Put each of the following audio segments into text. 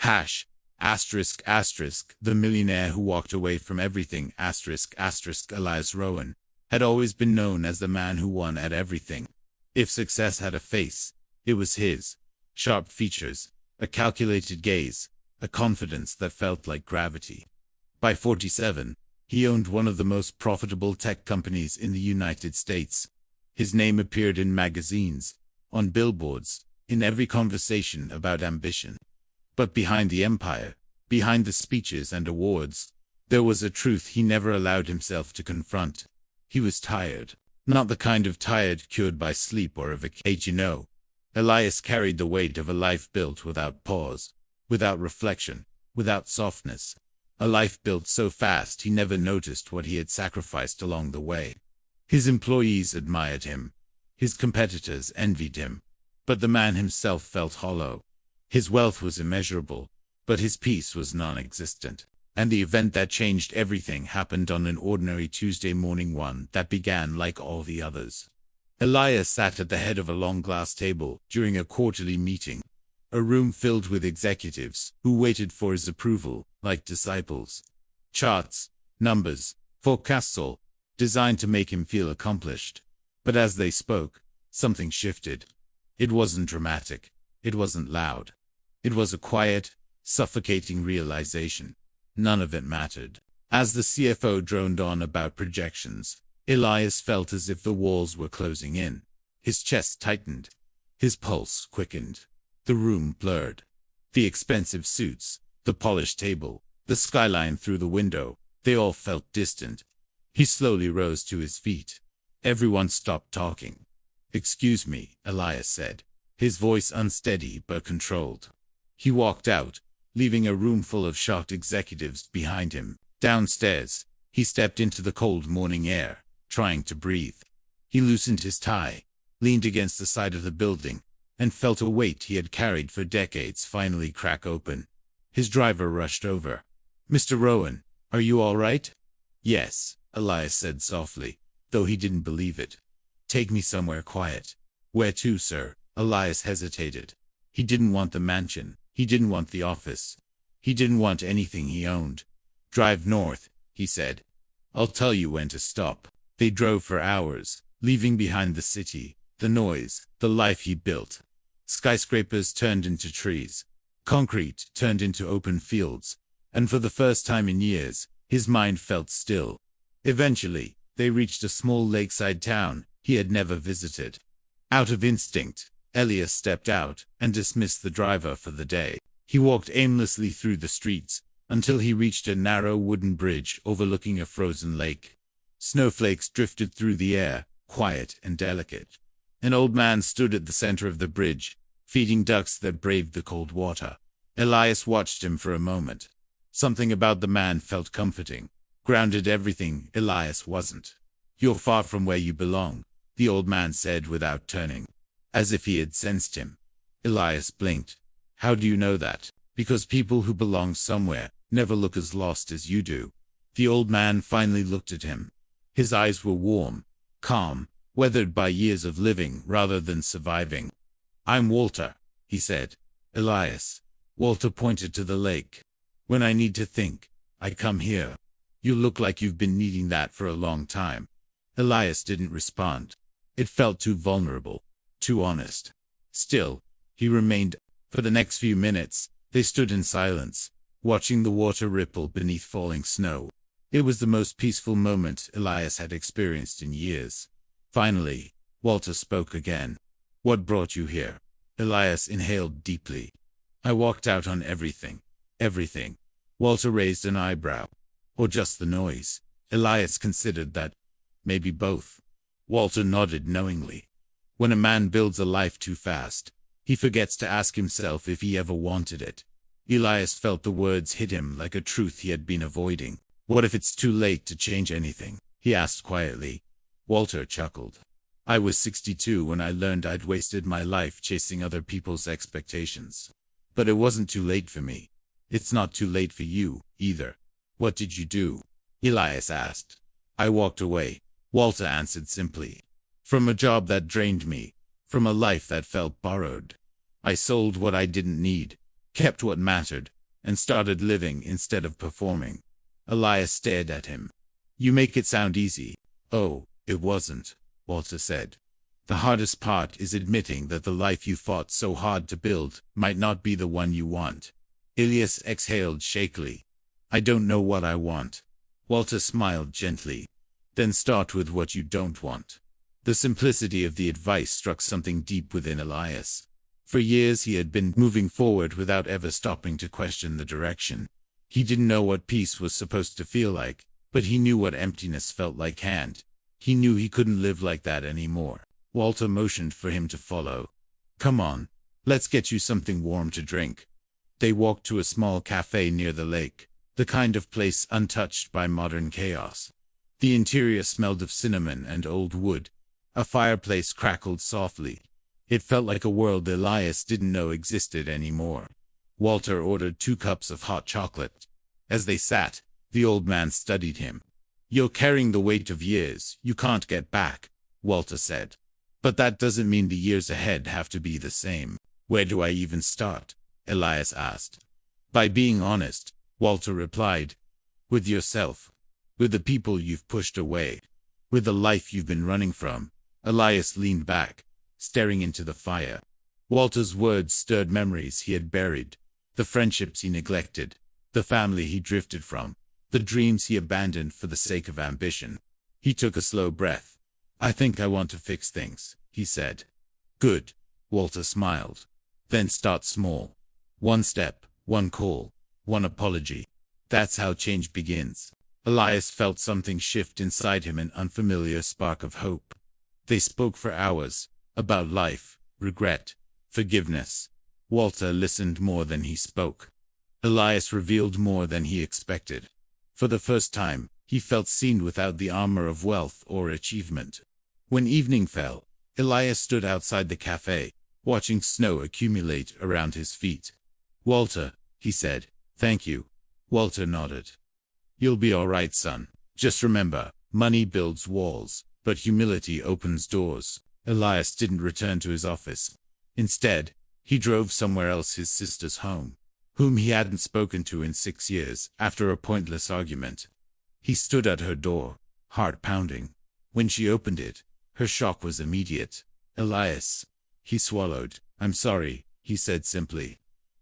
Hash, asterisk, asterisk, the millionaire who walked away from everything, asterisk, asterisk, Elias Rowan, had always been known as the man who won at everything. If success had a face, it was his. Sharp features, a calculated gaze, a confidence that felt like gravity. By 47, he owned one of the most profitable tech companies in the United States. His name appeared in magazines, on billboards, in every conversation about ambition. But behind the empire, behind the speeches and awards, there was a truth he never allowed himself to confront. He was tired. Not the kind of tired cured by sleep or a vacation, you know. Elias carried the weight of a life built without pause, without reflection, without softness. A life built so fast he never noticed what he had sacrificed along the way. His employees admired him. His competitors envied him. But the man himself felt hollow. His wealth was immeasurable, but his peace was non-existent. And the event that changed everything happened on an ordinary Tuesday morning, one that began like all the others. Elias sat at the head of a long glass table during a quarterly meeting, a room filled with executives who waited for his approval, like disciples. Charts, numbers, forecasts, all designed to make him feel accomplished. But as they spoke, something shifted. It wasn't dramatic. It wasn't loud. It was a quiet, suffocating realization. None of it mattered. As the CFO droned on about projections, Elias felt as if the walls were closing in. His chest tightened. His pulse quickened. The room blurred. The expensive suits, the polished table, the skyline through the window, they all felt distant. He slowly rose to his feet. Everyone stopped talking. "Excuse me," Elias said, his voice unsteady but controlled. He walked out, leaving a room full of shocked executives behind him. Downstairs, he stepped into the cold morning air, trying to breathe. He loosened his tie, leaned against the side of the building, and felt a weight he had carried for decades finally crack open. His driver rushed over. "Mr. Rowan, are you all right?" "Yes," Elias said softly, though he didn't believe it. "Take me somewhere quiet." "Where to, sir?" Elias hesitated. He didn't want the mansion. He didn't want the office. He didn't want anything he owned. "Drive north," he said. "I'll tell you when to stop." They drove for hours, leaving behind the city, the noise, the life he built. Skyscrapers turned into trees. Concrete turned into open fields. And for the first time in years, his mind felt still. Eventually, they reached a small lakeside town he had never visited. Out of instinct, Elias stepped out and dismissed the driver for the day. He walked aimlessly through the streets until he reached a narrow wooden bridge overlooking a frozen lake. Snowflakes drifted through the air, quiet and delicate. An old man stood at the center of the bridge, feeding ducks that braved the cold water. Elias watched him for a moment. Something about the man felt comforting, grounded everything Elias wasn't. "You're far from where you belong," the old man said without turning, as if he had sensed him. Elias blinked. "How do you know that?" "Because people who belong somewhere never look as lost as you do." The old man finally looked at him. His eyes were warm, calm, weathered by years of living rather than surviving. "I'm Walter," he said. "Elias." Walter pointed to the lake. "When I need to think, I come here. You look like you've been needing that for a long time." Elias didn't respond. It felt too vulnerable, too honest. Still, he remained. For the next few minutes, they stood in silence, watching the water ripple beneath falling snow. It was the most peaceful moment Elias had experienced in years. Finally, Walter spoke again. "What brought you here?" Elias inhaled deeply. "I walked out on everything." "Everything?" Walter raised an eyebrow. "Or just the noise?" Elias considered that. "Maybe both." Walter nodded knowingly. When a man builds a life too fast, he forgets to ask himself if he ever wanted it. Elias felt the words hit him like a truth he had been avoiding. "What if it's too late to change anything?" he asked quietly. Walter chuckled. "I was 62 when I learned I'd wasted my life chasing other people's expectations. But it wasn't too late for me. It's not too late for you, either." "What did you do?" Elias asked. "I walked away," Walter answered simply. "From a job that drained me, from a life that felt borrowed. I sold what I didn't need, kept what mattered, and started living instead of performing. Elias stared at him. You make it sound easy. Oh, it wasn't, Walter said. The hardest part is admitting that the life you fought so hard to build might not be the one you want. Elias exhaled shakily. I don't know what I want. Walter smiled gently. Then start with what you don't want. The simplicity of the advice struck something deep within Elias. For years he had been moving forward without ever stopping to question the direction. He didn't know what peace was supposed to feel like, but he knew what emptiness felt like. And he knew he couldn't live like that anymore. Walter motioned for him to follow. Come on, let's get you something warm to drink. They walked to a small cafe near the lake, the kind of place untouched by modern chaos. The interior smelled of cinnamon and old wood. A fireplace crackled softly. It felt like a world Elias didn't know existed anymore. Walter ordered 2 cups of hot chocolate. As they sat, the old man studied him. You're carrying the weight of years you can't get back, Walter said. But that doesn't mean the years ahead have to be the same. Where do I even start? Elias asked. By being honest, Walter replied. With yourself. With the people you've pushed away. With the life you've been running from. Elias leaned back, staring into the fire. Walter's words stirred memories he had buried. The friendships he neglected. The family he drifted from. The dreams he abandoned for the sake of ambition. He took a slow breath. I think I want to fix things, he said. Good, Walter smiled. Then start small. 1 step, 1 call, 1 apology. That's how change begins. Elias felt something shift inside him, an unfamiliar spark of hope. They spoke for hours, about life, regret, forgiveness. Walter listened more than he spoke. Elias revealed more than he expected. For the first time, he felt seen without the armor of wealth or achievement. When evening fell, Elias stood outside the cafe, watching snow accumulate around his feet. Walter, he said, thank you. Walter nodded. You'll be all right, son. Just remember, money builds walls, but humility opens doors. Elias didn't return to his office. Instead, he drove somewhere else, his sister's home, whom he hadn't spoken to in 6 years, after a pointless argument. He stood at her door, heart pounding. When she opened it, her shock was immediate. Elias. He swallowed. I'm sorry, he said simply.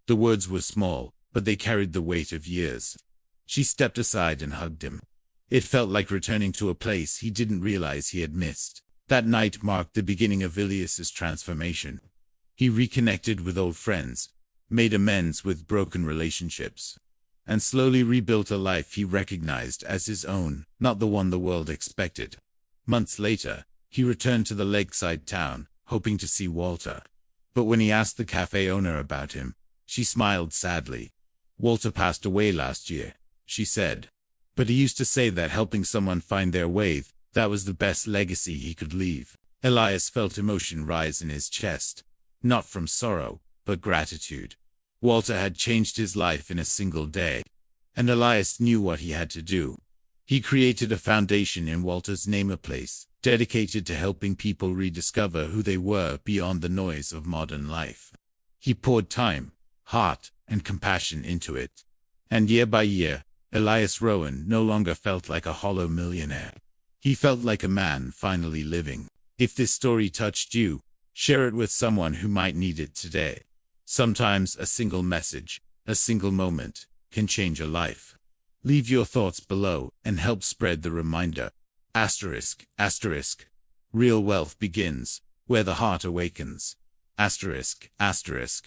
The words were small, but they carried the weight of years. She stepped aside and hugged him. It felt like returning to a place he didn't realize he had missed. That night marked the beginning of Elias's transformation. He reconnected with old friends, made amends with broken relationships, and slowly rebuilt a life he recognized as his own, not the one the world expected. Months later, he returned to the lakeside town, hoping to see Walter. But when he asked the cafe owner about him, she smiled sadly. Walter passed away last year, she said. But he used to say that helping someone find their way, that was the best legacy he could leave. Elias felt emotion rise in his chest, not from sorrow, but gratitude. Walter had changed his life in a single day, and Elias knew what he had to do. He created a foundation in Walter's name, a place dedicated to helping people rediscover who they were beyond the noise of modern life. He poured time, heart, and compassion into it. And year by year, Elias Rowan no longer felt like a hollow millionaire. He felt like a man finally living. If this story touched you, share it with someone who might need it today. Sometimes a single message, a single moment, can change a life. Leave your thoughts below and help spread the reminder. Asterisk, asterisk. Real wealth begins where the heart awakens. Asterisk, asterisk.